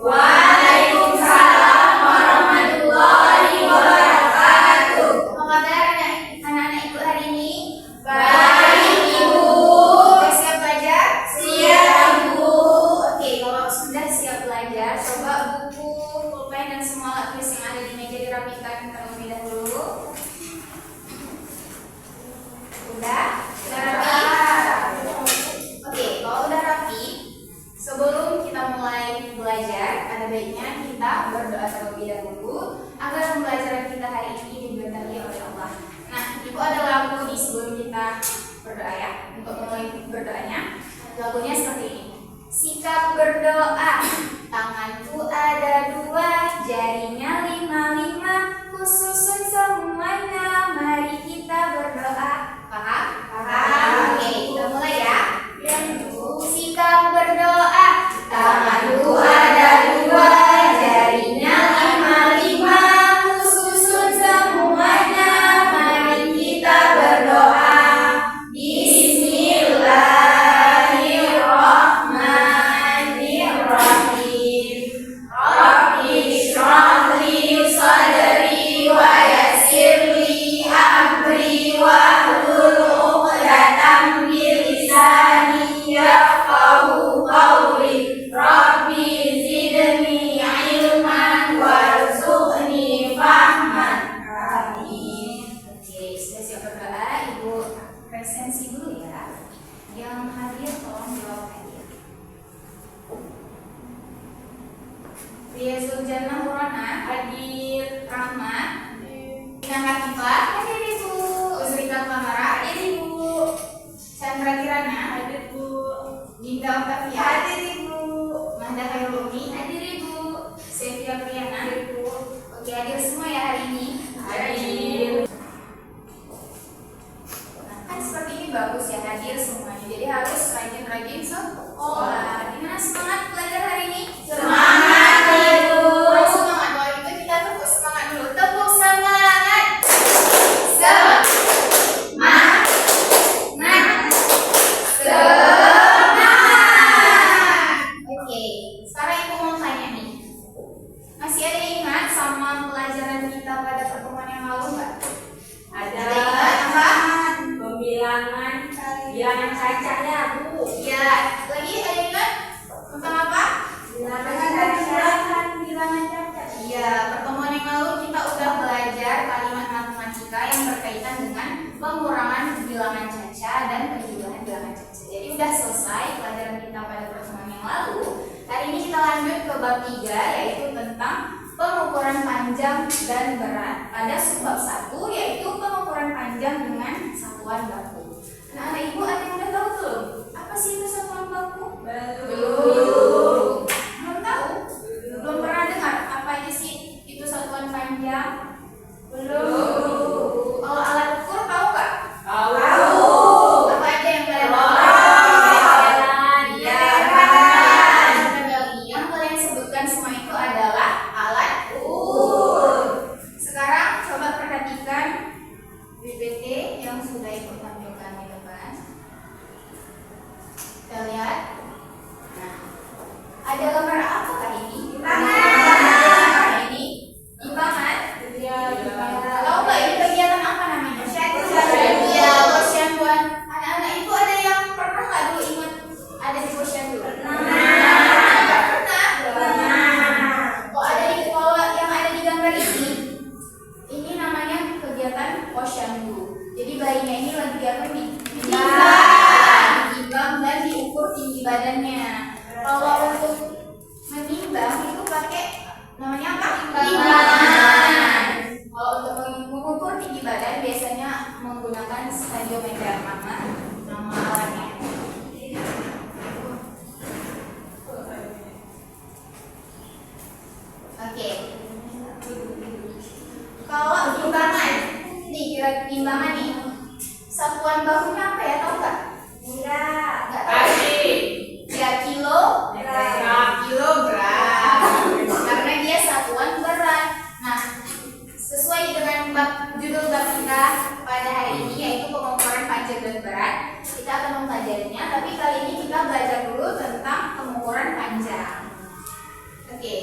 Waalaikumsalam warahmatullahi wabarakatuh. Apa kabar anak-anak ibu hari ini? Baik ibu. Siap belajar? Siap ibu. Oke, kalau sudah siap belajar, coba buku, pulpen dan semua alat tulis yang ada di meja dirapikan terlebih dahulu. Udah? Udah rapi? Oke, kalau udah rapi, sebelum kita mulai belajar, ada baiknya kita berdoa terlebih dahulu agar pembelajaran kita hari ini diberkahi oleh Allah. Nah, ibu ada lagu di sebelum kita berdoa ya. Untuk mulai berdoanya, lagunya seperti ini. Sikap berdoa, tanganku ada 2, jarinya 5, khususun semuanya. Mari kita berdoa. Paham? Paham. Oke, kita mulai ya. Sikap berdoa, tanganku ada 2, jarinya 5, khususun semuanya. Mari kita berdoa. Bismillahirrahmanirrahim. Rabbi shrah li sadri wa yassir li amri wahlul 'uqdatam min lisani yafqahu qawli. Rabbi zidni ilman warzuqni fahman. Amin. Oke, sudah siap berdoa, ibu presensi dulu ya. Yang hadir tolong jawab hadir. Ria Zuljana Murana hadir. Rahmat Ina Hatifah hadir ibu. Usrika Kamara hadir ibu. Chandra Kirana hadir ibu. Dinda Octavia hadir ibu. Mahda Khairul Umi hadir ibu. Sevia Priyana hadir ibu. Oke, hadir semua ya hari ini. Hadir. Nah, kan seperti ini bagus ya, hadir semuanya. Jadi harus rajin-rajin sekolah. Gimana semangat belajar hari ini? Semangat ibu. Semangat. Kalau itu kita tepuk semangat dulu. Tepuk semangat. Semangat. Oke, sekarang ibu mau tanya nih. Masih ada yang ingat sama pelajaran kita pada pertemuan yang lalu nggak? Ada ingat apa? Bilangan cacat ya bu. Ya, lagi ada ingat tentang apa? Bilangan cacat. Iya, pertemuan yang lalu kita udah belajar kalimat matematika yang berkaitan dengan pengurangan bilangan cacat dan penjumlahan bilangan cacat. Jadi udah selesai pelajaran kita pada pertemuan yang lalu. Hari ini kita lanjut ke bab 3, yaitu tentang pengukuran panjang dan berat. Pada subbab 1 yaitu pengukuran panjang dengan satuan baku. Nah, ibu ada yang udah tahu belum? Apa sih itu satuan baku? Belum. Belum tahu? Belum pernah dengar apa aja sih itu satuan panjang? Belum. Kalau alat ukur tahu nggak? Tahu. Apa aja yang kalian tahu? Yang kalian sebutkan semua itu adalah alat ukur. Sekarang coba perhatikan PPT yang sudah ibu tampilkan di depan. Kita lihat. Nah, ada gambar apa kali ini? Ini timbangan. Tahu nggak ini kegiatan apa namanya? Ya, posyanduan. Anak-anak itu ada yang pernah nggak dulu ingat ada di posyandu? Nggak pernah. Kalau yang ada di gambar ini namanya kegiatan posyandu. Jadi bayinya ini lagi apa nih? Ditimbang dan diukur tinggi badannya. Kalau untuk menimbang itu pakai namanya apa? Timbangan. Kalau untuk mengukur tinggi badan biasanya menggunakan stadiometer, nama alatnya. Oke. Kalau timbangan, nih kira timbangan nih. Satuan bakunya apa ya, tahu nggak? Enggak tahu. Ya, kilogram. Karena dia satuan berat. Nah, sesuai dengan judul bab kita pada hari ini yaitu pengukuran panjang dan berat, kita akan mempelajarinya. Tapi kali ini kita belajar dulu tentang pengukuran panjang. Oke.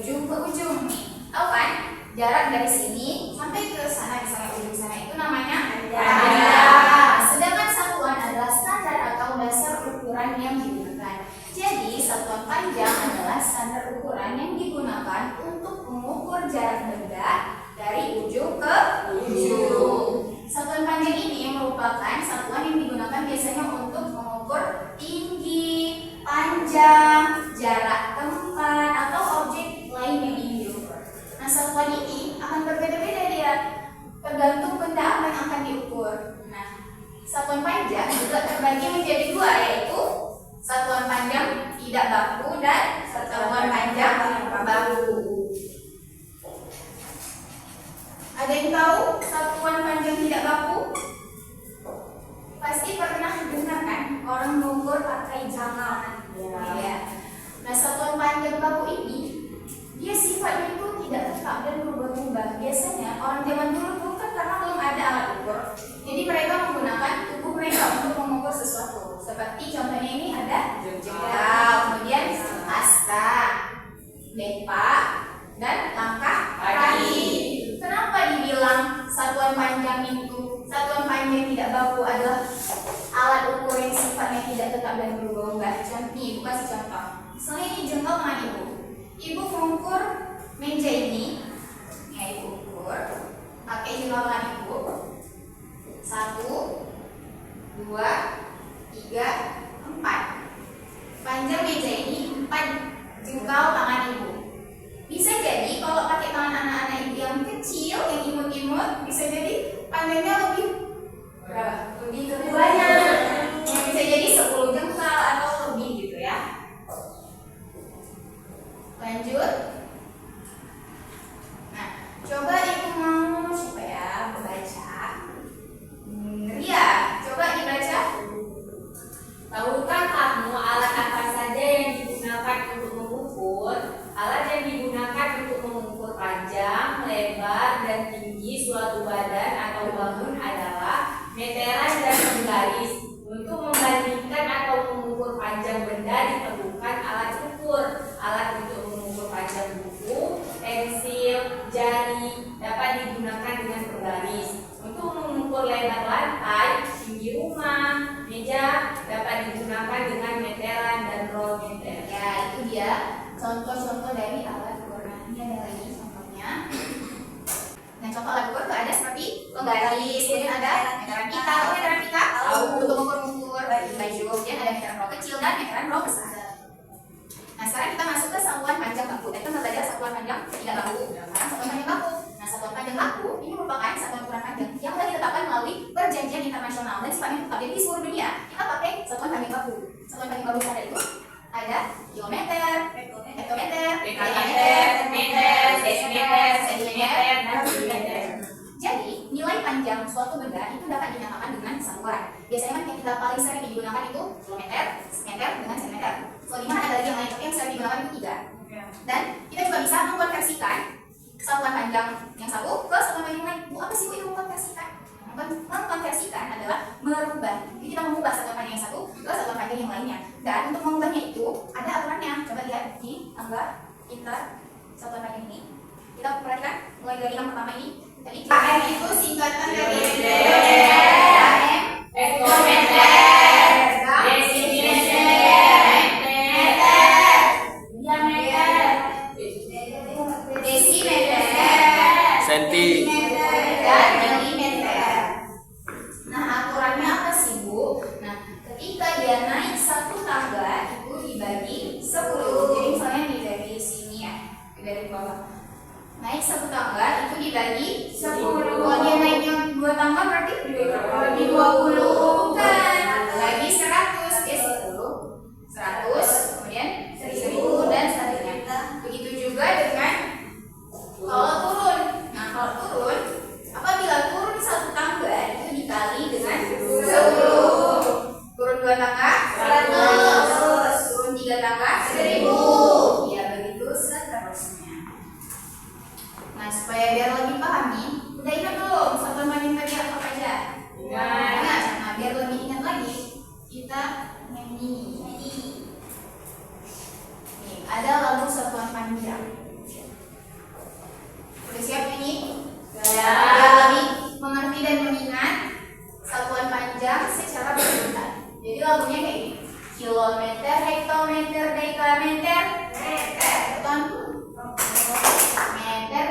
ujung ke ujung nih. Tahu kan? Jarak dari sini sampai ke sana, misalnya ujung sana itu namanya panjang. Sedangkan satuan adalah standar atau dasar ukuran yang digunakan. Jadi satuan panjang adalah standar ukuran yang digunakan untuk mengukur jarak benda dari ujung ke ujung. Satuan panjang ini merupakan satuan yang digunakan biasanya untuk mengukur tinggi, panjang, jarak tempat, atau objek lain yang ingin diukur. Nah, satuan ini akan berbeda-beda dia, tergantung benda apa yang akan diukur. Nah, satuan panjang juga terbagi menjadi dua, yaitu satuan panjang tidak baku dan satuan panjang baku. Ada yang tahu satuan panjang tidak baku? Pasti pernah dengar kan orang mengukur pakai jangkauan. Ya. Nah, satuan panjang baku ini dia sifatnya itu tidak tetap dan berubah-ubah. Biasanya orang zaman dulu tuh kan karena belum ada alat ukur, jadi mereka menggunakan tubuh mereka untuk mengukur sesuatu. Seperti contohnya ini ada jengkal, kemudian asta, depa, dan langkah kaki. Kenapa dibilang satuan panjang itu, satuan panjang tidak baku adalah alat ukur yang sifatnya tidak tetap dan berubah-ubah? Nih, bukan contoh. Misalnya ini jengkal tangan ibu. Ibu mengukur meja ini, ya ibu ukur pakai jengkal tangan ibu. 1, 2, 3, 4. Panjang meja ini 4 jengkal tangan ibu. Bisa jadi kalau pakai tangan anak-anak ibu yang kecil, yang imut-imut, bisa jadi panjangnya lebih berapa? Lebih banyak. Yang bisa jadi 10 jengkal atau lebih gitu ya. Lanjut. Nah, coba ibu mau supaya membaca. Ria, coba dibaca. Tahukah kamu alat apa saja yang digunakan untuk mengukur? Alat yang digunakan untuk mengukur panjang, lebar, dan tinggi suatu badan atau bangun adalah meteran dan penggaris. Untuk membandingkan atau mengukur panjang benda diperlukan alat ukur. Alat untuk mengukur panjang buku, pensil, jari dapat digunakan dengan penggaris. Untuk mengukur lebar lantai, tinggi rumah, meja dapat digunakan dengan meteran dan rolmeter. Ya, itu dia contoh-contoh dari alat ukur. Nah, ini ada lagi contohnya. Nah, contoh alat ukur itu ada seperti penggaris, kemudian ada meteran pita. Oh, meteran pita untuk mengukur baju. Kemudian ada meteran roll kecil dan meteran roll besar. Nah, sekarang kita masuk ke satuan panjang baku. Tadi kita belajar satuan panjang tidak baku. Sekarang satuan panjang baku. Nah, satuan panjang baku ini merupakan satuan ukuran panjang yang telah ditetapkan melalui perjanjian internasional dan sifatnya tetap. Jadi di seluruh dunia kita pakai satuan panjang baku. Satuan panjang baku ada itu ada kilometer, hektometer, Dekameter, meter, desimeter, sentimeter, dan milimeter. Jadi nilai panjang suatu benda itu dapat dinyatakan dengan satuan. Biasanya kan yang kita paling sering digunakan itu kilometer, meter, dengan sentimeter. Soalnya ada lagi yang lain, tapi yang sering digunakan itu 3. Dan kita juga bisa mengkonversikan satuan panjang yang satu ke satuan panjang yang lain. Bu, apa sih Bu yang mengkonversikan? Mengkonversikan adalah merubah. Jadi kita mengubah satuan panjang yang satu ke satuan panjang yang lainnya. Dan untuk mengubahnya itu ada aturannya. Coba lihat di tangga kita satuan panjang ini. Kita perhatikan mulai dari yang pertama ini. Tadi KM itu singkatan dari KM, hektometer, desimeter, meter, diameter, desimeter, sentimeter, dan milimeter. Nah, aturannya apa sih Bu? Nah, ketika dia naik satu tangga itu dibagi 10. Jadi misalnya nih dari sini ya, dari bawah. Naik satu tangga itu dibagi 10. Kalau dia naiknya 2 tangga berarti lebih 20. Bukan. Bagi 100 dia 10, 100, kemudian 1000 dan selanjutnya. Begitu juga dengan kalau turun. Nah, kalau turun, apabila turun satu tangga itu dikali dengan 10. Turun 2 tangga 100. Turun 3 tangga 1000. Ya, begitu seterusnya. Nah, supaya biar lebih paham nih, udah ingat belum satuan panjang tadi apa aja? Nah, biar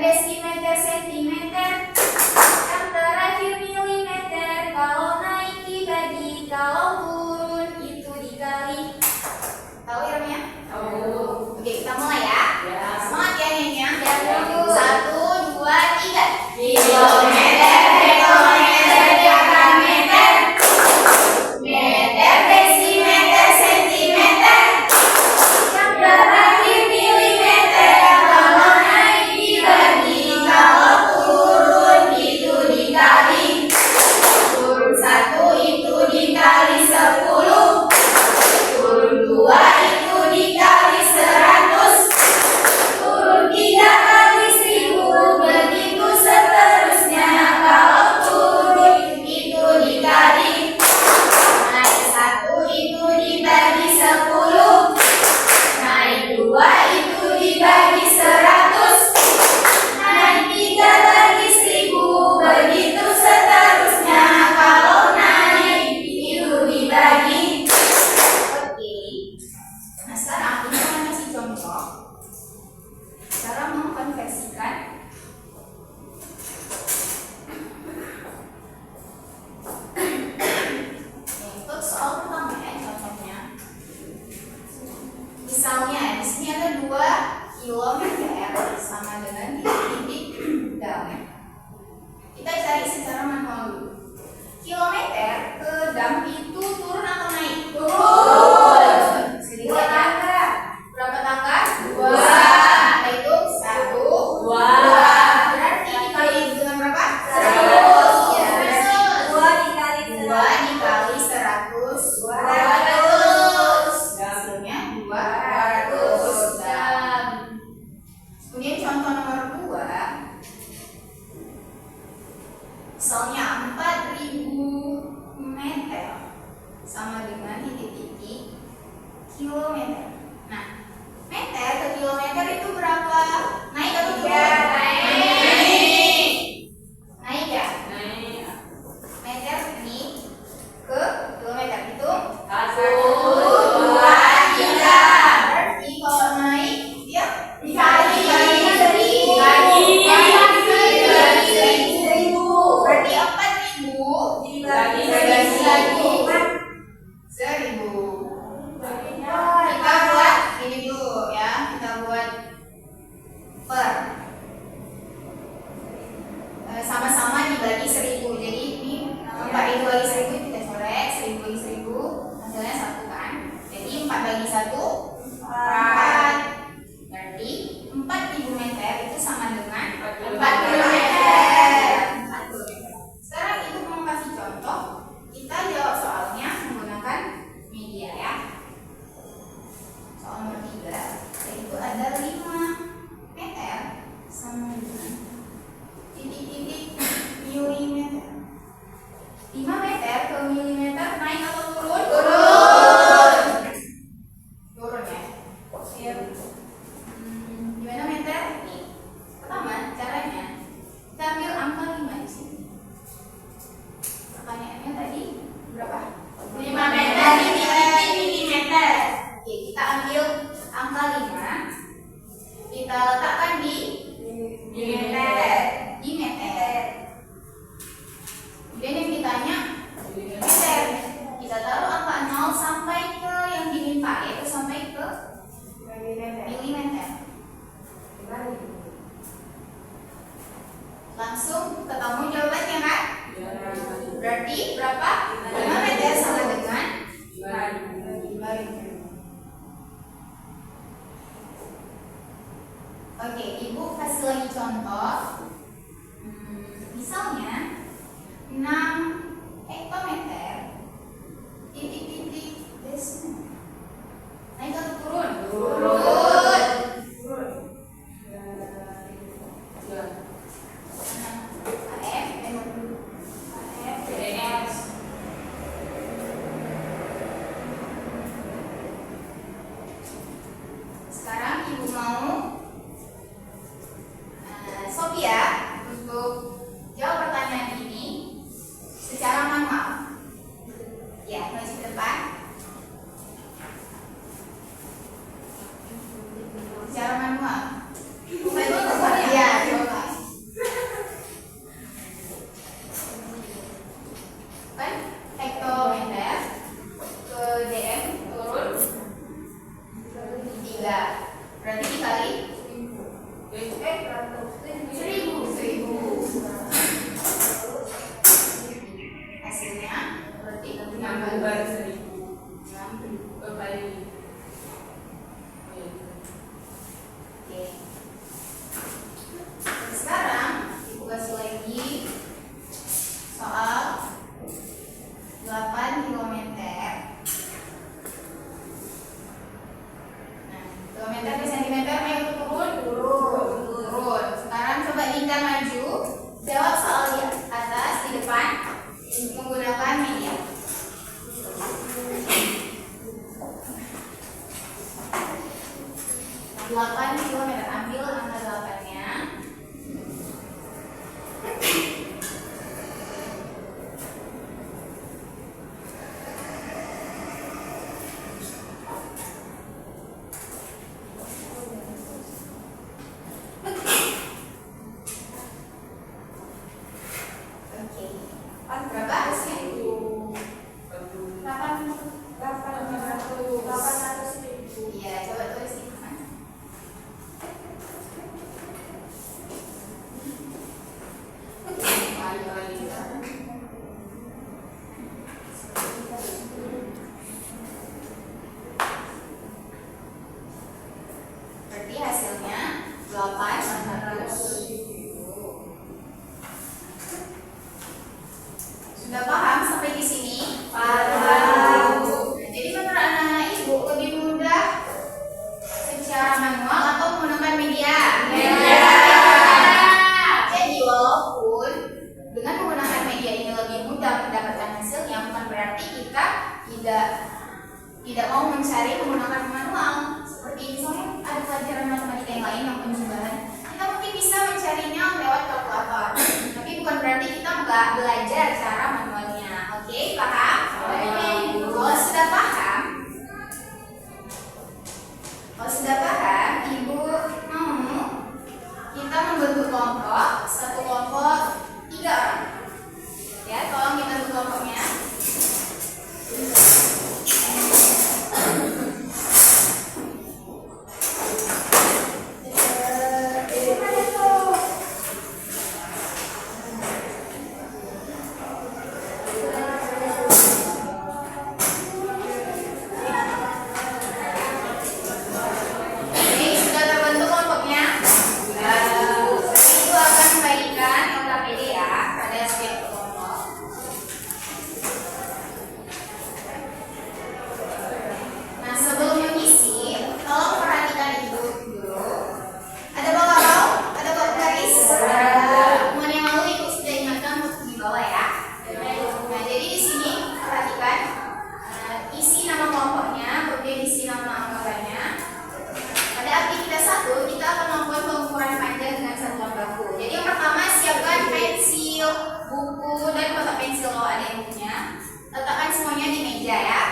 desimeter, sentimeter. Yang terakhir milimeter. Kalau naik dibagi, kalau turun itu dikali. Tahu irama? Tahu. Oke, kita mulai ya. Ya. Semangat ya nyanyinya. Ya. 1, 2, 3. Kilometer, hektometer, dekameter, Meter, desimeter, sentimeter. Yang terakhir milimeter. Kalau naik dibagi, kalau turun itu dikali. Turun 1 itu dikali 10. Turun 2 itu dikali 100. Turun 3 kali 1000. Begitu seterusnya. Kalau turun itu dikali. Naik 1 itu dibagi 10. Naik 2 itu dibagi 100. Naik 3 bagi 1000. Begitu seterusnya. Kalau naik itu dibagi. Oke. Nah sekarang kita akan kasih contoh cara mengkonversikan untuk soal pertama ya contohnya. Misalnya di sini ada 2 kilometer sama dengan titik dam. Kita cari secara manual dulu. Kilometer ke dam itu turun atau naik? Turun. Sedikit tangga. Berapa tangga? 2. Kita hitung 1, 2. Berarti dikali dengan berapa? 100. Ya, berarti 2 dikali 100. 200. Hasilnya 200 dam. Kemudian contoh nomor 2. Misalnya 4000 meter sama dengan titik-titik kilometer. Nah, meter ke kilometer itu berapa? Naik atau turun? Naik. Naik ya? Naik. Meter ini ke kilometer itu 1, 2, 3. Berarti kalau naik dia dikali 1000. Berarti 4000 dibagi 1000. Kita buat ini dulu ya. Kita buat per sama-sama dibagi 1000. Jadi ini 4000 bagi 1000 kita coret. 1000 bagi 1000 hasilnya 1 kan. Jadi 4 bagi 1 4. Berarti 4000 meter itu sama dengan 4 kilometer. Sekarang ibu mau kasih contoh. Kita jawab soalnya menggunakan media ya. Soal nomor 3 yaitu ada 5 meter sama dengan titik-titik milimeter. 5 meter ke milimeter naik atau turun? Turun. Turun ya. Iya. Gimana meter? Nih. Pertama caranya kita ambil angka 5 di sini. Pertanyaannya tadi berapa? 5 meter titik-titik milimeter. Oke, kita ambil angka 5. Kita letakkan di milimeter. Di meter. Kemudian yang ditanya meter. Kita taruh angka 0 sampai ke yang diminta yaitu sampai ke milimeter. Langsung ketemu jawabannya kan? Berarti berapa? 5 meter sama dengan 5.000. Oke, ibu kasih lagi contoh. Misalnya 6 hektometer titik-titik desimeter. Naik atau turun? Turun. Sekarang ibu mau Sophia untuk jawab pertanyaan ini secara manual. belajar cara manualnya. Oke, paham? Kalau sudah paham, Ibu mau kita membentuk kelompok, satu kelompok 3 orang. Ya, tolong kita bentuk kelompoknya. Buku dan kotak pensil kalau ada yang punya, letakkan semuanya di meja ya.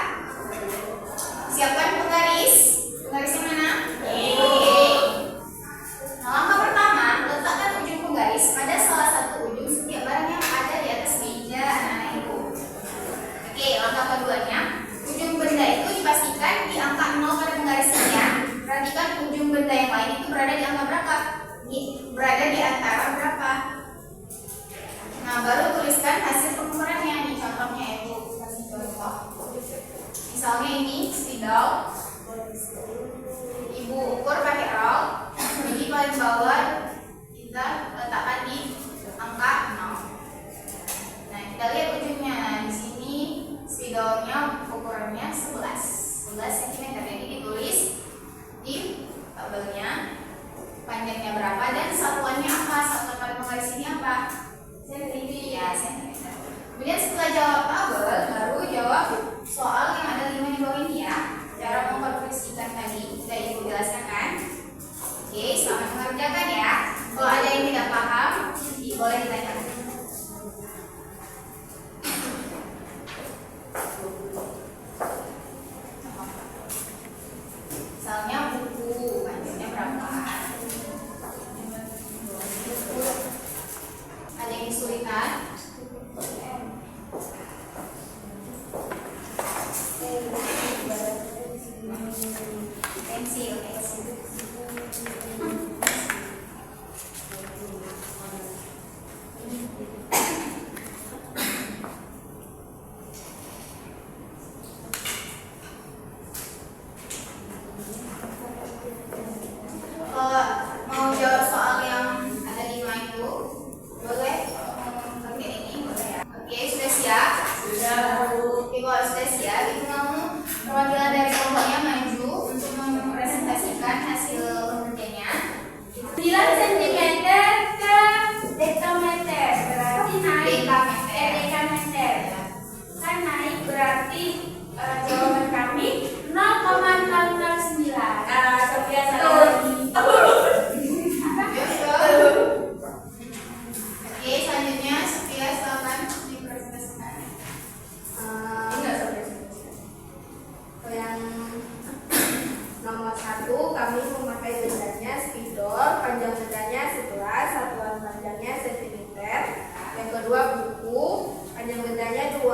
Siapkan penggarisnya mana? Nah, langkah pertama, letakkan ujung penggaris pada salah satu ujung setiap barang yang ada di atas meja anak-anak ibu. Oke, langkah keduanya, ujung benda itu dipastikan di angka 0 pada penggaris ini ya. Perhatikan ujung benda yang lain itu berada di angka berapa? Berada di antara berapa? Nah, baru tuliskan hasil pengukurannya. Nih contohnya Ibu kasih contoh. Misalnya ini spidol, Ibu ukur pakai roll. Jadi paling bawah kita letakkan di angka 0. Nah, kita lihat ujungnya. Nah, di sini spidolnya ukurannya 11 cm. Jadi ditulis di tabelnya panjangnya berapa dan satuannya apa? Satuan pada penggaris ini apa? Sentimeter ya, sentimeter. Kemudian setelah jawab tabel, baru jawab soal yang ada 5 di bawah ini ya. Cara mengkonversikan tadi sudah Ibu jelaskan kan? Oke, selamat mengerjakan ya. Kalau ada yang tidak paham, boleh ditanyakan. Misalnya buku, panjangnya berapa? Ada yang kesulitan? Pensil. Mau jawab soal yang ada di lima itu, boleh pakai ini, boleh ya? Oke, sudah siap? Sudah. Oke, kalau sudah siap, Ibu mau perwakilan dari kelompoknya maju untuk mempresentasikan hasil kerjanya. 9 cm ke dekameter berarti naik dekameter kan naik berarti jawaban kami 0,009. Sophia salah lagi. Oke, selanjutnya Sophia silakan dipresentasikan. Yang nomor 1 kami memakai bendanya spidol, panjang bendanya 11, satuan panjangnya cm. Yang kedua buku, panjang bendanya 12,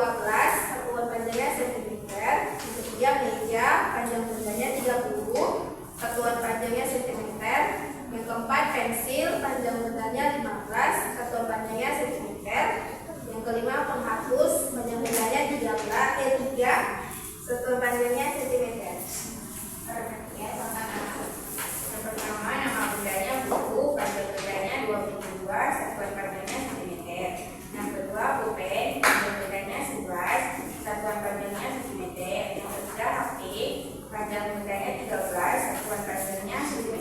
satuan panjangnya cm. Yang ketiga meja, panjang bendanya 30, satuan panjangnya cm. Yang keempat pensil, panjang bendanya 15, satuan panjangnya cm. Yang kelima penghapus, panjang bendanya 3, satuan panjangnya cm. Ya, sama-sama. Yang pertama nama bendanya buku, panjang bendanya 22, satuan panjangnya cm. Yang kedua pulpen, panjang bendanya 11, satuan panjangnya cm. Yang ketiga HP, panjang bendanya 13, satuan panjangnya cm.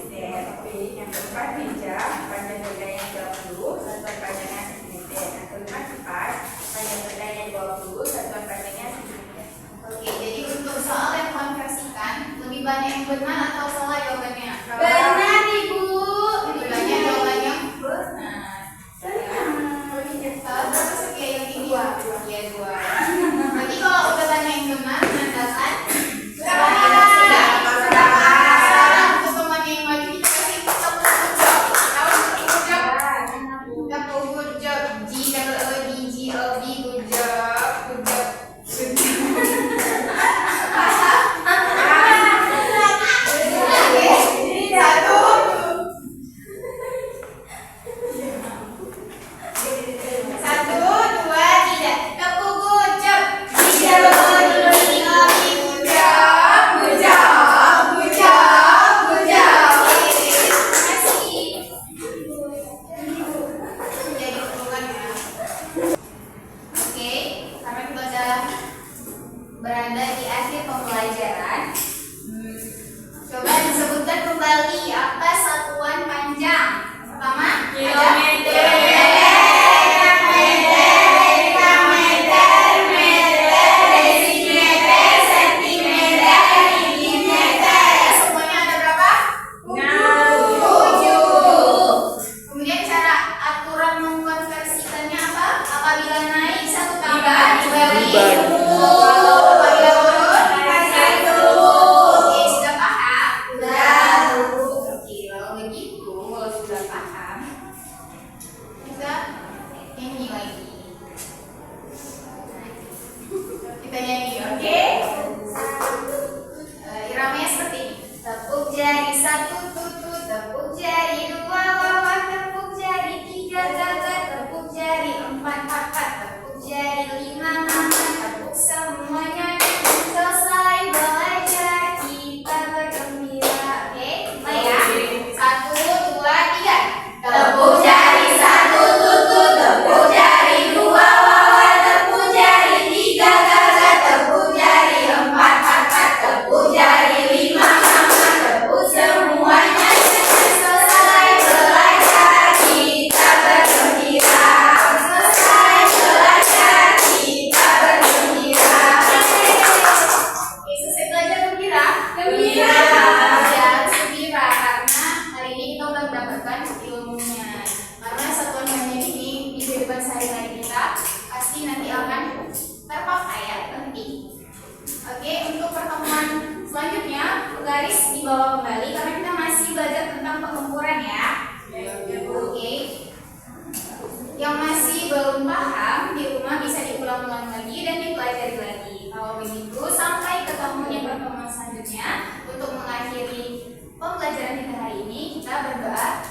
Yang keempat meja, panjang bendanya 30, satuan panjangnya cm. Yang kelima kipas, panjang bendanya 20, satuan panjangnya cm. Oke, jadi untuk soal yang konversikan, lebih banyak yang benar atau salah jawabannya? Benar Ibu. Lebih banyak jawaban yang benar. Salah berapa Sophia? garis di bawah kembali karena kita masih belajar tentang pengukuran ya. Oke. Yang masih belum paham di rumah bisa diulang-ulang lagi dan dipelajari lagi. Kalau begitu sampai ketemu di pertemuan selanjutnya. Untuk mengakhiri pembelajaran kita hari ini kita berdoa.